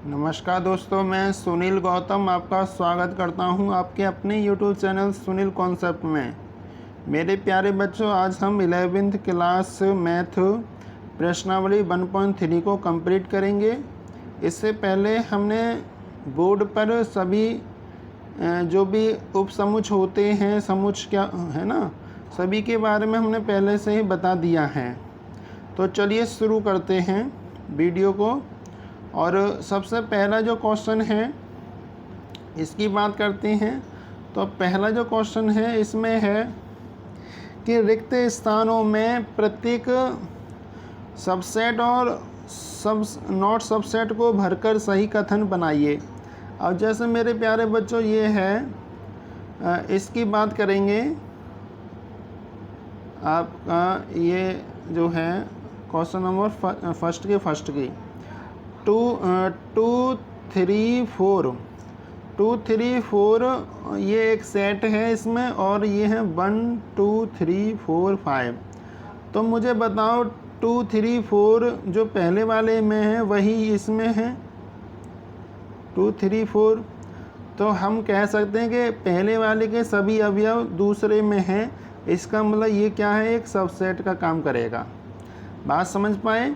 नमस्कार दोस्तों, मैं सुनील गौतम आपका स्वागत करता हूं आपके अपने YouTube चैनल सुनील कॉन्सेप्ट में। मेरे प्यारे बच्चों, आज हम 11th क्लास मैथ प्रश्नावली 1.3 को कंप्लीट करेंगे। इससे पहले हमने बोर्ड पर सभी जो भी उपसमुच होते हैं, समुच क्या है ना, सभी के बारे में हमने पहले से ही बता दिया है। तो चलिए शुरू करते हैं वीडियो को। और सबसे पहला जो क्वेश्चन है इसकी बात करते हैं। तो पहला जो क्वेश्चन है इसमें है कि रिक्त स्थानों में प्रत्येक सबसेट और नॉट सबसेट को भरकर सही कथन बनाइए। अब जैसे मेरे प्यारे बच्चों ये है, इसकी बात करेंगे। आपका ये जो है क्वेश्चन नंबर फर्स्ट की 2 3 4 ये एक सेट है इसमें, और ये है 1 2 3 4 5। तो मुझे बताओ 2 3 4 जो पहले वाले में है वही इसमें है 2 3 4। तो हम कह सकते हैं कि पहले वाले के सभी अवयव दूसरे में हैं। इसका मतलब ये क्या है, एक सबसेट का काम करेगा। बात समझ पाए?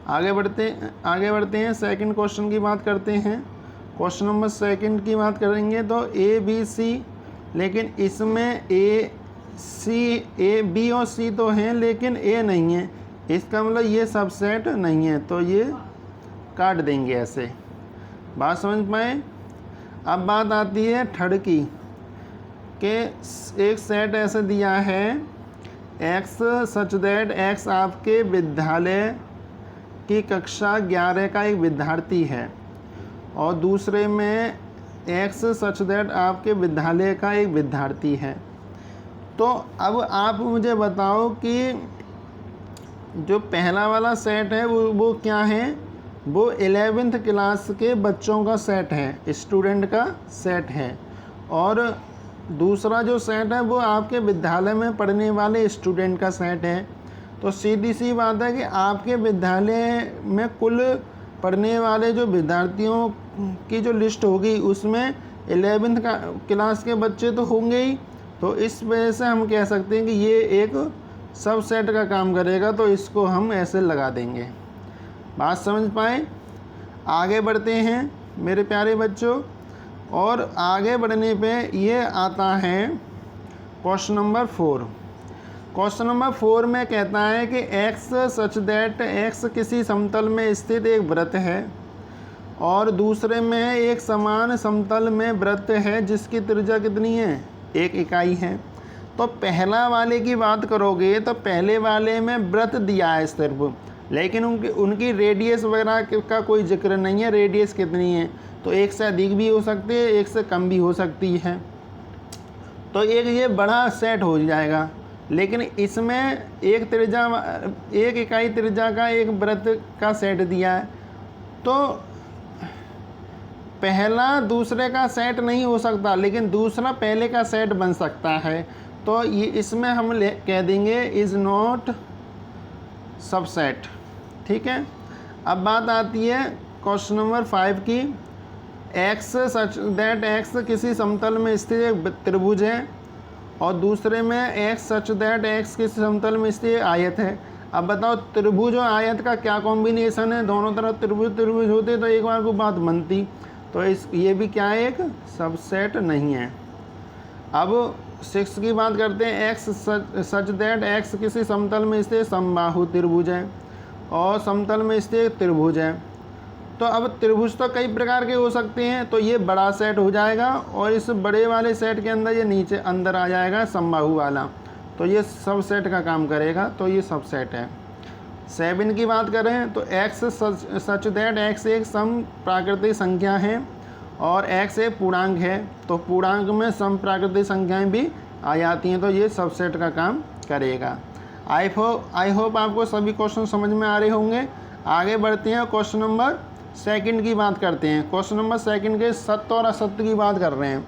आगे बढ़ते हैं सेकंड क्वेश्चन की बात करते हैं। क्वेश्चन नंबर सेकंड की बात करेंगे तो ए बी सी, लेकिन इसमें ए बी और सी तो हैं लेकिन ए नहीं है। इसका मतलब ये सबसेट नहीं है, तो ये काट देंगे ऐसे। बात समझ पाए? अब बात आती है थर्ड की कि एक सेट ऐसे दिया है एक्स सच दैट एक्स आपके विद्यालय की कक्षा 11 का एक विद्यार्थी है, और दूसरे में एक्स सच दैट आपके विद्यालय का एक विद्यार्थी है। तो अब आप मुझे बताओ कि जो पहला वाला सेट है वो क्या है। वो 11th क्लास के बच्चों का सेट है, स्टूडेंट का सेट है। और दूसरा जो सेट है वो आपके विद्यालय में पढ़ने वाले स्टूडेंट का सेट है। तो सीधी सी बात है कि आपके विद्यालय में कुल पढ़ने वाले जो विद्यार्थियों की जो लिस्ट होगी उसमें 11th क्लास के बच्चे तो होंगे ही। तो इस वजह से हम कह सकते हैं कि ये एक सबसेट का काम करेगा, तो इसको हम ऐसे लगा देंगे। बात समझ पाए? आगे बढ़ते हैं मेरे प्यारे बच्चों, और आगे बढ़ने पे ये आता है क्वेश्चन नंबर 4। क्वेश्चन नंबर 4 में कहता है कि एक्स सच दैट एक्स किसी समतल में स्थित एक वृत्त है, और दूसरे में एक समान समतल में वृत्त है जिसकी त्रिज्या कितनी है, 1 इकाई है। तो पहला वाले की बात करोगे तो पहले वाले में वृत्त दिया है सिर्फ, लेकिन उनकी रेडियस वगैरह का कोई जिक्र नहीं है। रेडियस कितनी है, तो 1 से अधिक भी हो सकती है, 1 से कम भी हो सकती है। तो एक ये बड़ा सेट हो जाएगा, लेकिन इसमें एक इकाई त्रिज्या का एक वृत्त का सेट दिया है। तो पहला दूसरे का सेट नहीं हो सकता, लेकिन दूसरा पहले का सेट बन सकता है। तो ये इसमें हम कह देंगे इज़ नॉट सबसेट। ठीक है। अब बात आती है क्वेश्चन नंबर 5 की। एक्स सच दैट एक्स किसी समतल में स्थित एक त्रिभुज है, और दूसरे में एक्स सच दैट एक्स किसी समतल में स्थित आयत है। अब बताओ त्रिभुज और आयत का क्या कॉम्बिनेशन है। दोनों तरफ त्रिभुज होते तो एक बार को बात बनती। तो ये भी क्या है, एक सबसेट नहीं है। अब 6 की बात करते हैं। एक्स सच दैट एक्स किसी समतल में स्थित समबाहु त्रिभुज है, और समतल में स्थित त्रिभुज है। तो अब त्रिभुज तो कई प्रकार के हो सकते हैं, तो ये बड़ा सेट हो जाएगा, और इस बड़े वाले सेट के अंदर ये नीचे अंदर आ जाएगा समबाहु वाला। तो ये सब सेट का काम करेगा, तो ये सब सेट है। 7 की बात करें तो एक्स सच दैट एक्स एक सम प्राकृतिक संख्या है, और एक्स एक पूर्णांक है। तो पूर्णांक में सम प्राकृतिक संख्याएँ भी आ जाती हैं, तो ये सब सेट का काम करेगा। आई होप आपको सभी क्वेश्चन समझ में आ रहे होंगे। आगे बढ़ते हैं, क्वेश्चन नंबर 2 की बात करते हैं। क्वेश्चन नंबर 2 के सत्य और असत्य की बात कर रहे हैं।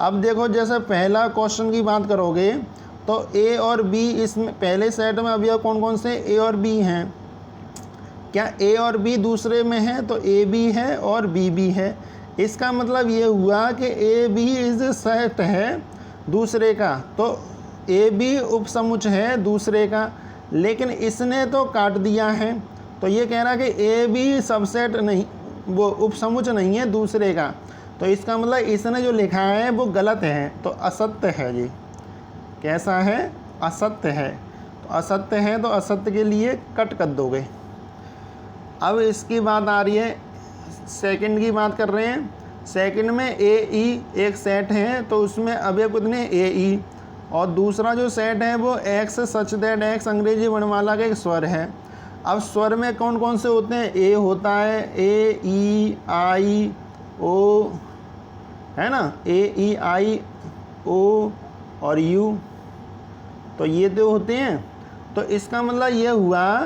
अब देखो, जैसे पहला क्वेश्चन की बात करोगे तो ए और बी, इसमें पहले सेट में अवयव कौन कौन से ए और बी हैं। क्या ए और बी दूसरे में है? तो ए भी है और बी भी है। इसका मतलब ये हुआ कि ए बी इज सेट है दूसरे का, तो ए बी उपसमुच है दूसरे का, लेकिन इसने तो काट दिया है, तो ये कह रहा है कि ए बी सबसेट नहीं, वो उपसमुच नहीं है दूसरे का, तो इसका मतलब इसने जो लिखा है वो गलत है, तो असत्य है। जी कैसा है? असत्य है। तो असत्य है तो असत्य के लिए कट कर दोगे। अब इसकी बात आ रही है, सेकंड की बात कर रहे हैं। सेकंड में ए ई एक सेट है, तो उसमें अवयव कितने? ए ई। और दूसरा जो सेट है वो एक्स सच दैट एक्स अंग्रेजी वर्णमाला का एक स्वर है। अब स्वर में कौन कौन से होते हैं? ए होता है, ए ई आई ओ, है ना, ए ई आई ओ और यू, तो ये तो होते हैं। तो इसका मतलब ये हुआ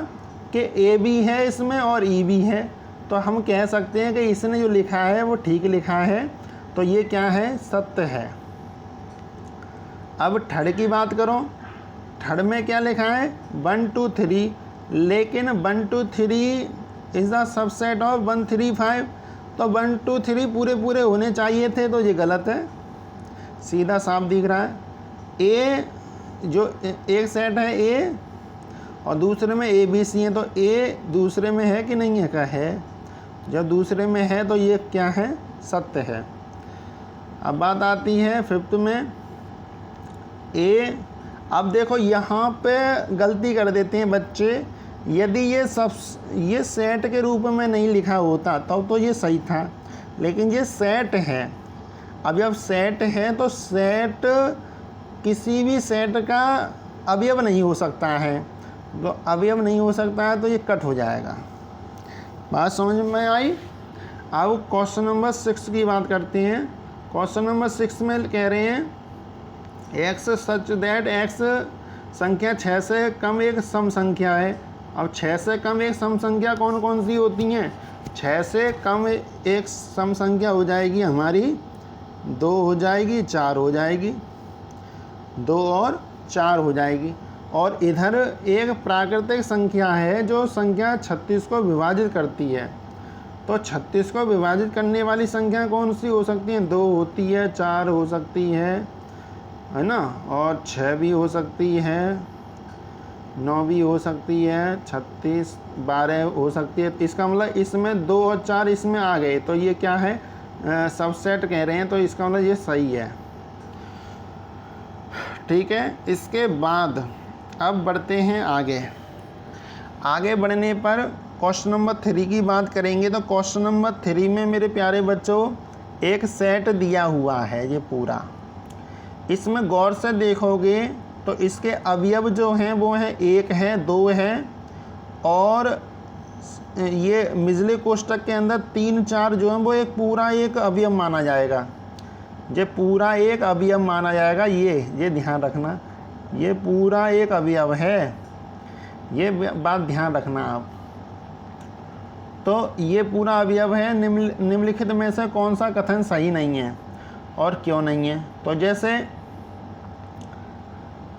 कि ए भी है इसमें और ई भी है, तो हम कह सकते हैं कि इसने जो लिखा है वो ठीक लिखा है, तो ये क्या है? सत्य है। अब थर्ड की बात करो। थर्ड में क्या लिखा है? 1 2 3, लेकिन 1 2 3 इज़ द सबसेट ऑफ 1 3 5, तो 1 2 3 पूरे पूरे होने चाहिए थे, तो ये गलत है, सीधा साफ दिख रहा है। ए जो एक सेट है ए और दूसरे में ए बी सी है, तो ए दूसरे में है कि नहीं है? का है। जब दूसरे में है तो ये क्या है? सत्य है। अब बात आती है फिफ्थ में ए। अब देखो यहाँ पे गलती कर देते हैं बच्चे, यदि ये सेट के रूप में नहीं लिखा होता तब तो ये सही था, लेकिन ये सेट है। अब जब सेट है तो सेट किसी भी सेट का अवयव नहीं हो सकता है, तो अवयव नहीं हो सकता है तो ये कट हो जाएगा। बात समझ में आई? अब क्वेश्चन नंबर 6 की बात करते हैं। क्वेश्चन नंबर 6 में कह रहे हैं एक्स सच दैट एक्स संख्या 6 से कम एक सम संख्या है। अब 6 से कम एक सम संख्या कौन कौन सी होती हैं? 6 से कम एक सम संख्या हो जाएगी हमारी 2 हो जाएगी, 4 हो जाएगी, 2 और 4 हो जाएगी। और इधर एक प्राकृतिक संख्या है जो संख्या 36 को विभाजित करती है, तो 36 को विभाजित करने वाली संख्या कौन सी हो सकती है? 2 होती है, 4 हो सकती है ना, और 6 भी हो सकती है, 9 भी हो सकती है, 36 12 हो सकती है। इसका मतलब इसमें 2 और 4 इसमें आ गए, तो ये क्या है? सबसेट कह रहे हैं, तो इसका मतलब ये सही है। ठीक है। इसके बाद अब बढ़ते हैं आगे। आगे बढ़ने पर क्वेश्चन नंबर 3 की बात करेंगे। तो क्वेश्चन नंबर 3 में मेरे प्यारे बच्चों एक सेट दिया हुआ है ये पूरा। इसमें गौर से देखोगे तो इसके अवयव जो हैं वो हैं 1 है, 2 है, और ये मिजले कोष्टक के अंदर 3 4 जो है वो एक पूरा एक अवयव माना जाएगा। ये पूरा एक अवयव माना जाएगा, ये ध्यान रखना, ये पूरा एक अवयव है, ये बात ध्यान रखना आप। तो ये पूरा अवयव है। निम्नलिखित में से कौन सा कथन सही नहीं है और क्यों नहीं है? तो जैसे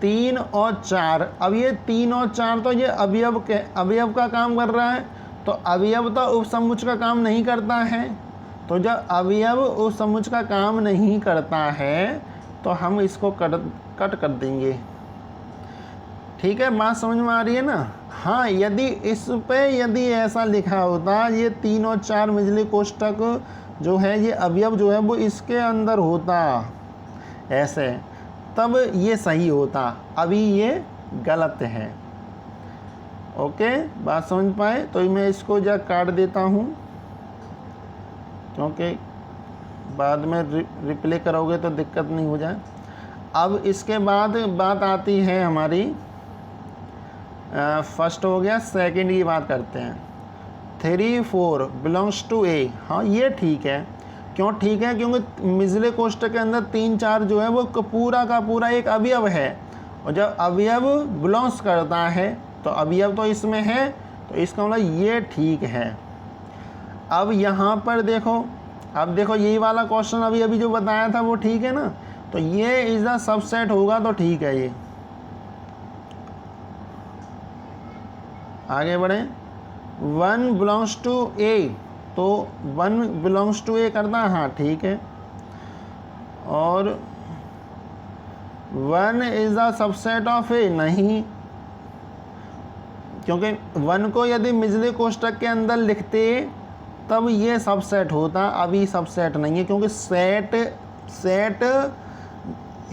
3 और 4, अब ये 3 और 4 तो ये अवयव का काम कर रहा है, तो अवयव तो उपसमुच का काम नहीं करता है। तो जब अवयव उपसमुच का काम नहीं करता है तो हम इसको कट कर देंगे। ठीक है, बात समझ में आ रही है ना? हाँ, यदि इस पे यदि ऐसा लिखा होता ये 3 और 4 मिजले कोष्टक जो है ये अवयव जो है वो इसके अंदर होता ऐसे, तब ये सही होता, अभी ये गलत है। ओके, बात समझ पाए? तो मैं इसको जा काट देता हूँ, क्योंकि बाद में रिप्ले करोगे तो दिक्कत नहीं हो जाए। अब इसके बाद बात आती है हमारी, फर्स्ट हो गया, सेकंड की बात करते हैं। 3 4 बिलोंग्स टू ए। हाँ, ये ठीक है। क्यों ठीक है? क्योंकि मिजले कोष्टक के अंदर 3 4 जो है वो पूरा का पूरा एक अवयव है, और जब अवयव बिलोंग्स करता है तो अवयव तो इसमें है, तो इसका मतलब ये ठीक है। अब यहाँ पर देखो, अब देखो यही वाला क्वेश्चन अभी जो बताया था वो ठीक है ना, तो ये इज द सबसेट होगा तो ठीक है। ये आगे बढ़े। 1 बिलोंग्स टू ए, तो 1 बिलोंग्स टू ए करना, हाँ ठीक है। और 1 इज़ द सबसेट ऑफ ए, नहीं, क्योंकि 1 को यदि निचले कोष्टक के अंदर लिखते तब ये सबसेट होता, अभी सबसेट नहीं है, क्योंकि सेट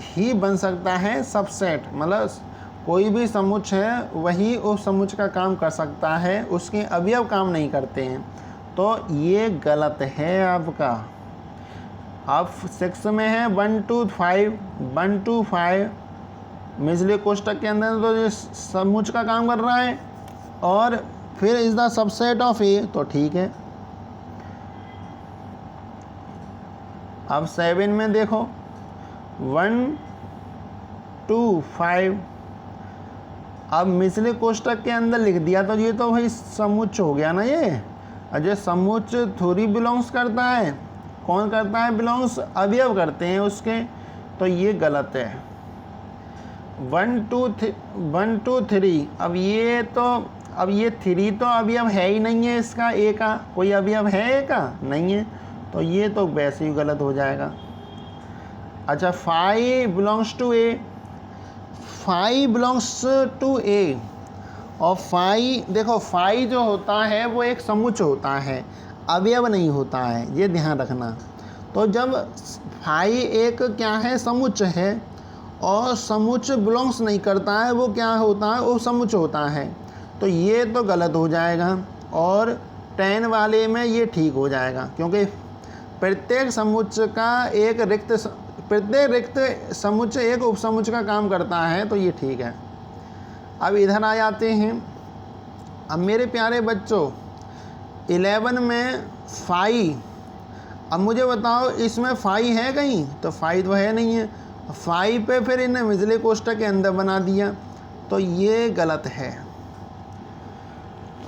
ही बन सकता है सबसेट, मतलब कोई भी समुच्चय है वही उस समुच्चय का काम कर सकता है, उसके अवयव काम नहीं करते हैं, तो ये गलत है आपका। अब 6 में है 1 to 5, 1 to 5 निचले कोष्टक के अंदर तो ये समुच्चय का काम कर रहा है, और फिर इज द सबसेट ऑफ ए, तो ठीक है। अब 7 में देखो 1 to 5, अब निचले कोष्टक के अंदर लिख दिया तो ये तो भाई समुच्चय हो गया ना ये। अजय समुच्चय थोड़ी बिलोंग्स करता है, कौन करता है बिलोंग्स, अवयव करते हैं उसके, तो ये गलत है। 1 to 3, अब ये 3 तो अवयव है ही नहीं है इसका, ए का कोई अवयव है ए का, नहीं है, तो ये तो वैसे ही गलत हो जाएगा। अच्छा 5 belongs to A, 5 belongs to A, और 5 देखो 5 जो होता है वो एक समुच्चय होता है, अवयव नहीं होता है, ये ध्यान रखना। तो जब 5 एक क्या है, समुच्चय है, और समुच्चय बिलोंग्स नहीं करता है, वो क्या होता है, वो समुच्चय होता है, तो ये तो गलत हो जाएगा। और 10 वाले में ये ठीक हो जाएगा, क्योंकि प्रत्येक समुच्चय का प्रत्येक रिक्त समुच्चय एक उपसमुच्चय का काम करता है, तो ये ठीक है। अब इधर आ जाते हैं। अब मेरे प्यारे बच्चों 11 में 5, अब मुझे बताओ इसमें 5 है कहीं, तो 5 तो है नहीं है, 5 पे फिर इन्हें निचले कोष्टक के अंदर बना दिया, तो ये गलत है।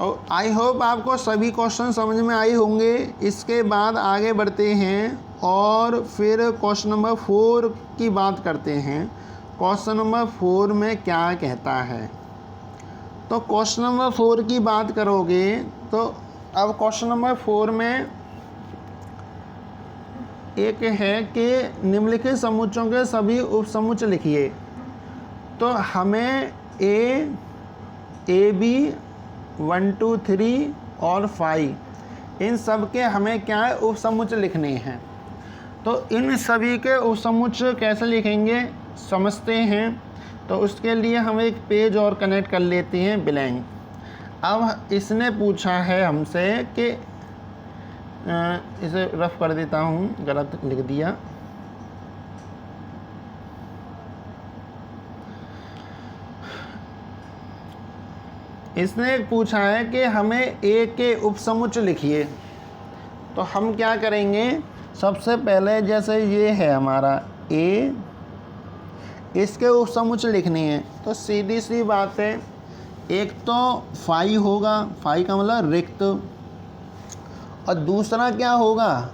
और आई होप आपको सभी क्वेश्चन समझ में आए होंगे। इसके बाद आगे बढ़ते हैं और फिर क्वेश्चन नंबर 4 की बात करते हैं। क्वेश्चन नंबर 4 में क्या कहता है, तो क्वेश्चन नंबर 4 की बात करोगे तो अब क्वेश्चन नंबर 4 में एक है कि निम्नलिखित समुच्चयों के सभी उपसमुच्चय लिखिए। तो हमें ए बी 1 2 3 और 5 इन सब के हमें क्या है, उपसमुच्चय लिखने हैं। तो इन सभी के उपसमुच्चय कैसे लिखेंगे समझते हैं। तो उसके लिए हम एक पेज और कनेक्ट कर लेते हैं ब्लैंक। अब इसने पूछा है हमसे कि इसे रफ कर देता हूँ, गलत लिख दिया। इसने पूछा है कि हमें ए के उपसमुच्चय लिखिए। तो हम क्या करेंगे, सबसे पहले जैसे ये है हमारा ए, इसके उपसमुच्चय लिखने हैं। तो सीधी सी बात है, एक तो 5 होगा, 5 का मतलब रिक्त, और दूसरा क्या होगा,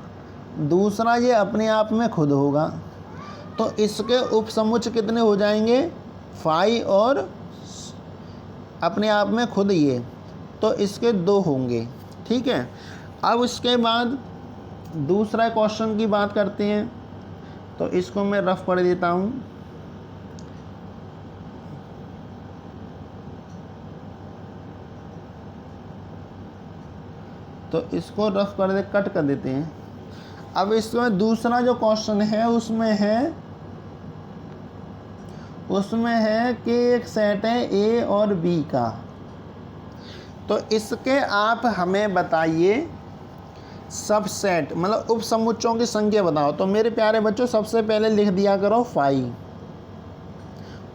दूसरा ये अपने आप में खुद होगा। तो इसके उपसमुच्चय कितने हो जाएंगे, 5 और अपने आप में खुद ये, तो इसके 2 होंगे। ठीक है। अब इसके बाद दूसरा क्वेश्चन की बात करते हैं। तो इसको मैं रफ पढ़ देता हूँ। तो इसको रफ कर दे, कट कर देते हैं। अब इसमें दूसरा जो क्वेश्चन है उसमें है कि एक सेट है ए और बी का। तो इसके आप हमें बताइए सबसेट, मतलब उपसमुच्चयों की संख्या बताओ। तो मेरे प्यारे बच्चों सबसे पहले लिख दिया करो 5।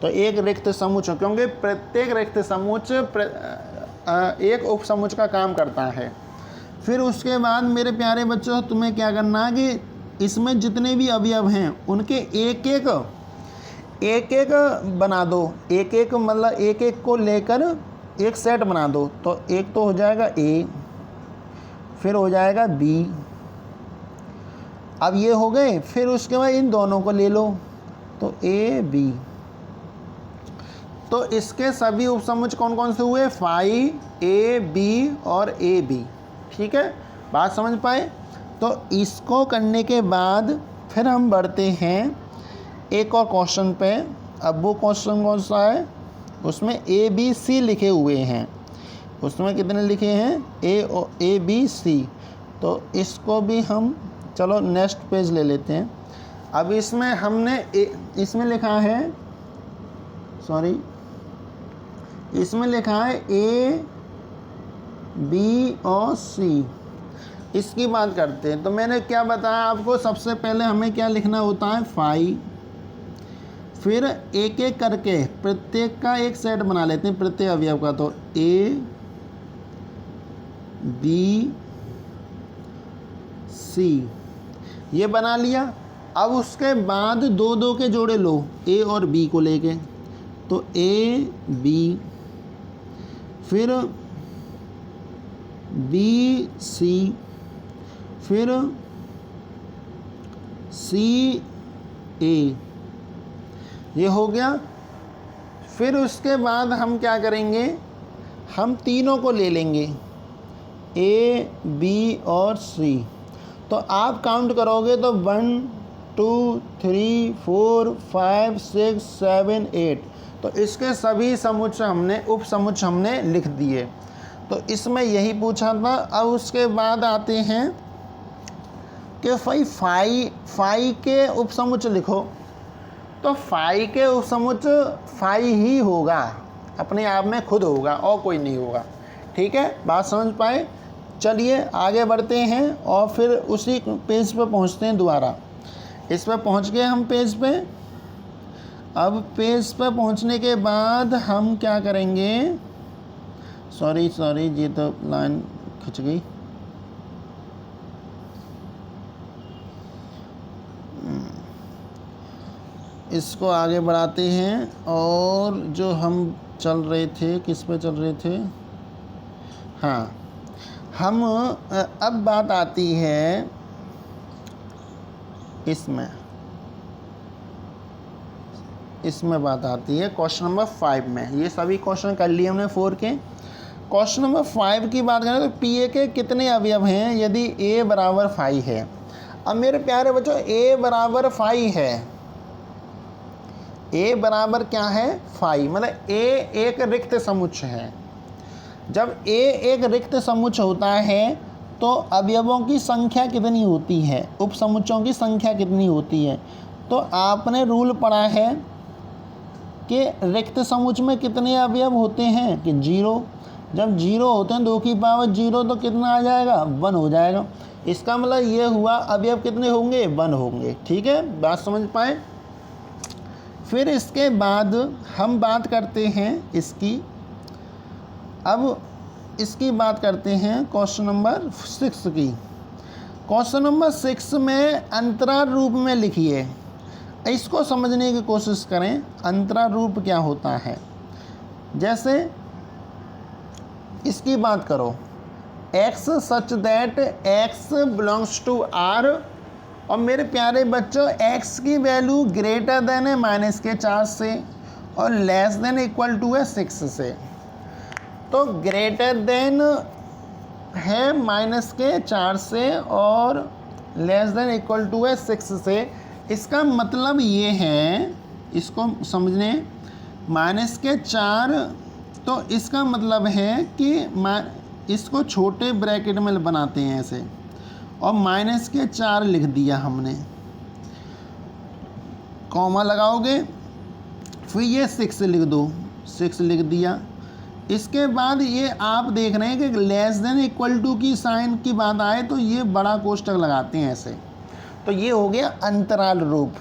तो एक रिक्त समुच्चय, क्योंकि प्रत्येक रिक्त समुच्चय एक उपसमुच्चय का काम करता है। फिर उसके बाद मेरे प्यारे बच्चों तुम्हें क्या करना है कि इसमें जितने भी अवयव हैं उनके एक एक बना दो। एक मतलब एक को लेकर एक सेट बना दो। तो एक तो हो जाएगा ए, फिर हो जाएगा बी, अब ये हो गए। फिर उसके बाद इन दोनों को ले लो, तो ए बी। तो इसके सभी उपसमुच्चय कौन कौन से हुए, फाई, ए बी और ए बी। ठीक है, बात समझ पाए। तो इसको करने के बाद फिर हम बढ़ते हैं एक और क्वेश्चन पे। अब वो क्वेश्चन कौन सा है, उसमें ए बी सी लिखे हुए हैं। उसमें कितने लिखे हैं, ए बी सी। तो इसको भी हम चलो नेक्स्ट पेज ले लेते हैं। अब इसमें हमने इसमें लिखा है, सॉरी, इसमें लिखा है ए बी और सी। इसकी बात करते हैं। तो मैंने क्या बताया आपको, सबसे पहले हमें क्या लिखना होता है, फाई। फिर एक एक करके प्रत्येक का एक सेट बना लेते हैं, प्रत्येक अवयव का। तो ए बी सी ये बना लिया। अब उसके बाद दो दो के जोड़े लो, ए और बी को लेके। तो ए बी, फिर बी सी, फिर सी ए, ये हो गया। फिर उसके बाद हम क्या करेंगे, हम तीनों को ले लेंगे, ए बी और सी। तो आप काउंट करोगे तो 1 2 3 4 5 6 7 8। तो इसके सभी समुच्चय हमने उपसमुच्चय हमने लिख दिए। तो इसमें यही पूछा था। अब उसके बाद आते हैं कि फाई के उपसमुच्चय लिखो। तो फाई के उपसमुच्चय फाई ही होगा, अपने आप में खुद होगा और कोई नहीं होगा। ठीक है, बात समझ पाए। चलिए आगे बढ़ते हैं और फिर उसी पेज पे पहुंचते हैं दोबारा। इस पर पहुंच गए हम पेज पे। अब पेज पे पहुंचने के बाद हम क्या करेंगे, सॉरी ये तो लाइन खिंच गई। इसको आगे बढ़ाते हैं। और जो हम चल रहे थे, किस पे चल रहे थे, हाँ, हम अब बात आती है इसमें बात आती है क्वेश्चन नंबर 5 में। ये सभी क्वेश्चन कर लिए हमने 4 के। क्वेश्चन नंबर 5 की बात करें तो पी ए के कितने अवयव हैं यदि ए बराबर 5 है। अब मेरे प्यारे बच्चों, ए बराबर 5 है, ए बराबर क्या है, 5, मतलब ए एक रिक्त समुच्चय है। जब ए एक रिक्त समुच्चय होता है तो अवयवों की संख्या कितनी होती है, उपसमुच्चयों की संख्या कितनी होती है। तो आपने रूल पढ़ा है कि रिक्त समुच्चय में कितने अवयव होते हैं, कि 0। जब 0 होते हैं 2 की पावर 0 तो कितना आ जाएगा, 1 हो जाएगा। इसका मतलब ये हुआ अवयव कितने होंगे, 1 होंगे। ठीक है, बात समझ पाए। फिर इसके बाद हम बात करते हैं इसकी, अब इसकी बात करते हैं क्वेश्चन नंबर 6 की। क्वेश्चन नंबर 6 में अंतराल रूप में लिखिए। इसको समझने की कोशिश करें, अंतराल रूप क्या होता है। जैसे इसकी बात करो, x such that x belongs to r, और मेरे प्यारे बच्चों x की वैल्यू ग्रेटर देन है -4 से और लेस देन इक्वल टू है 6 से। तो ग्रेटर देन है -4 से और लेस देन इक्वल टू है 6 से। इसका मतलब ये है, इसको समझने, -4, तो इसका मतलब है कि इसको छोटे ब्रैकेट में बनाते हैं ऐसे, और -4 लिख दिया हमने, कॉमा लगाओगे, फिर ये 6 लिख दो, 6 लिख दिया। इसके बाद ये आप देख रहे हैं कि लेस देन इक्वल टू की साइन की बात आए तो ये बड़ा कोष्टक लगाते हैं ऐसे। तो ये हो गया अंतराल रूप,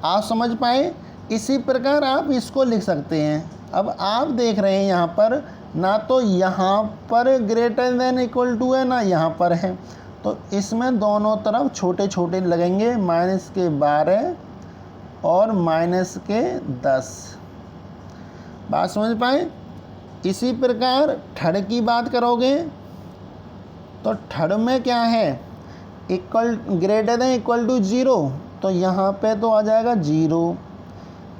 आप समझ पाए। इसी प्रकार आप इसको लिख सकते हैं। अब आप देख रहे हैं यहाँ पर, ना तो यहाँ पर ग्रेटर देन इक्वल टू है ना यहाँ पर है, तो इसमें दोनों तरफ छोटे छोटे लगेंगे, -12 और -10। बात समझ पाए। इसी प्रकार ठड़ की बात करोगे तो ठड़ में क्या है, equal greater than equal to 0, तो यहाँ पे तो आ जाएगा 0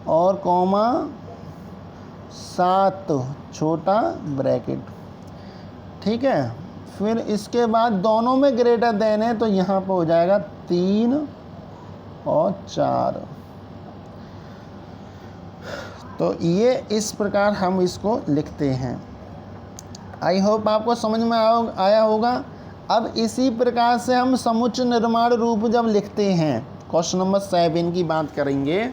और कॉमा 7 छोटा ब्रैकेट, ठीक है। फिर इसके बाद दोनों में ग्रेटर देन है तो यहाँ पर हो जाएगा 3 और 4। तो ये इस प्रकार हम इसको लिखते हैं। आई होप आपको समझ में आया होगा। अब इसी प्रकार से हम समुच्चय निर्माण रूप जब लिखते हैं, क्वेश्चन नंबर 7 की बात करेंगे,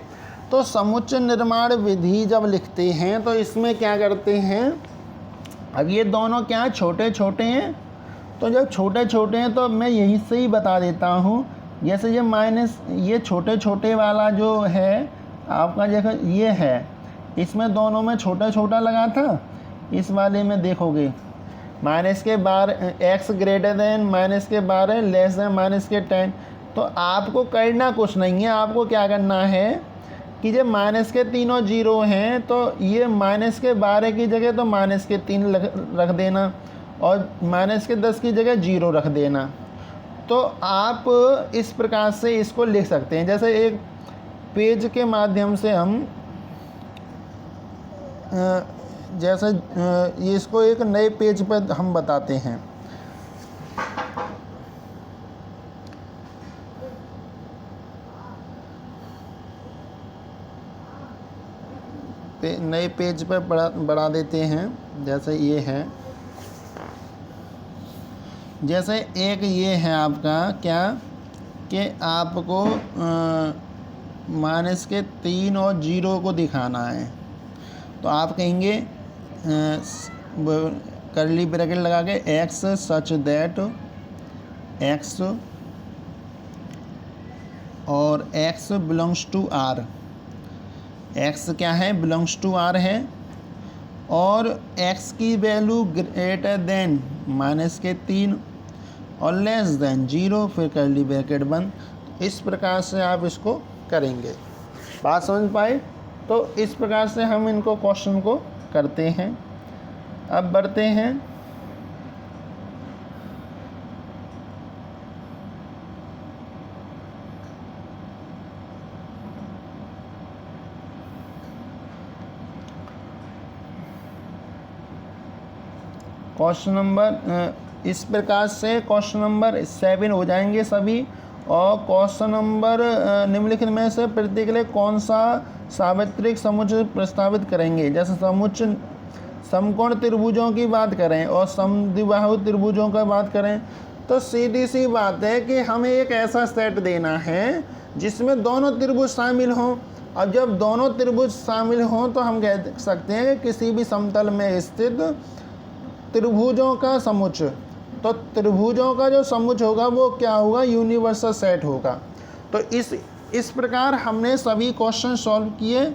तो समुच्चय निर्माण विधि जब लिखते हैं तो इसमें क्या करते हैं, अब ये दोनों क्या छोटे छोटे हैं, तो जब छोटे छोटे हैं तो मैं यहीं से ही बता देता हूँ। जैसे ये माइनस, ये छोटे छोटे वाला जो है आपका, जैसे ये है, इसमें दोनों में छोटा छोटा लगा था, इस वाले में देखोगे माइनस के 12 x ग्रेटर देन माइनस के 12 लेस देन माइनस के 10। तो आपको करना कुछ नहीं है, आपको क्या करना है कि जब माइनस के तीनों जीरो हैं तो ये माइनस के 12 की जगह तो माइनस के 3 रख देना और माइनस के 10 की जगह 0 रख देना। तो आप इस प्रकार से इसको लिख सकते हैं। जैसे एक पेज के माध्यम से हम जैसे इसको एक नए पेज पर हम बताते हैं। नए पेज पर बढ़ा देते हैं। जैसे ये है, जैसे एक ये है आपका क्या कि आपको माइनस के 3 और 0 को दिखाना है, तो आप कहेंगे कर्ली ब्रैकेट लगा के x सच दैट x और x belongs to r, x क्या है, बिलोंग्स टू r है, और x की वैल्यू ग्रेटर देन माइनस के 3 और लेस देन 0, फिर कर्ली ब्रैकेट बंद। इस प्रकार से आप इसको करेंगे। बात समझ पाए? तो इस प्रकार से हम इनको क्वेश्चन को करते हैं। अब बढ़ते हैं क्वेश्चन नंबर, इस प्रकार से क्वेश्चन नंबर 7 हो जाएंगे सभी। और क्वेश्चन नंबर निम्नलिखित में से प्रत्येक के लिए कौन सा सार्वत्रिक समुच्चय प्रस्तावित करेंगे। जैसे समुच्चय समकोण त्रिभुजों की बात करें और समद्विबाहु त्रिभुजों का बात करें, तो सीधी सी बात है कि हमें एक ऐसा सेट देना है जिसमें दोनों त्रिभुज शामिल हों। अब जब दोनों त्रिभुज शामिल हों तो हम कह सकते हैं कि किसी भी समतल में स्थित त्रिभुजों का समुच्चय, तो त्रिभुजों का जो समुच्चय होगा वो क्या होगा, यूनिवर्सल सेट होगा। तो इस प्रकार हमने सभी क्वेश्चन सॉल्व किए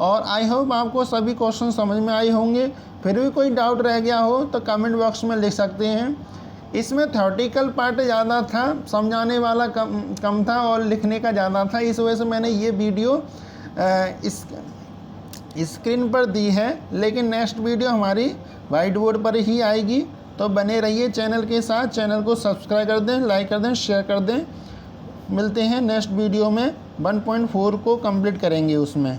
और आई होप आपको सभी क्वेश्चन समझ में आए होंगे। फिर भी कोई डाउट रह गया हो तो कमेंट बॉक्स में लिख सकते हैं। इसमें थ्योरेटिकल पार्ट ज़्यादा था, समझाने वाला कम था और लिखने का ज़्यादा था, इस वजह से मैंने ये वीडियो इस स्क्रीन पर दी है। लेकिन नेक्स्ट वीडियो हमारी वाइट बोर्ड पर ही आएगी, तो बने रहिए चैनल के साथ। चैनल को सब्सक्राइब कर दें, लाइक कर दें, शेयर कर दें। मिलते हैं नेक्स्ट वीडियो में। 1.4 को कंप्लीट करेंगे उसमें।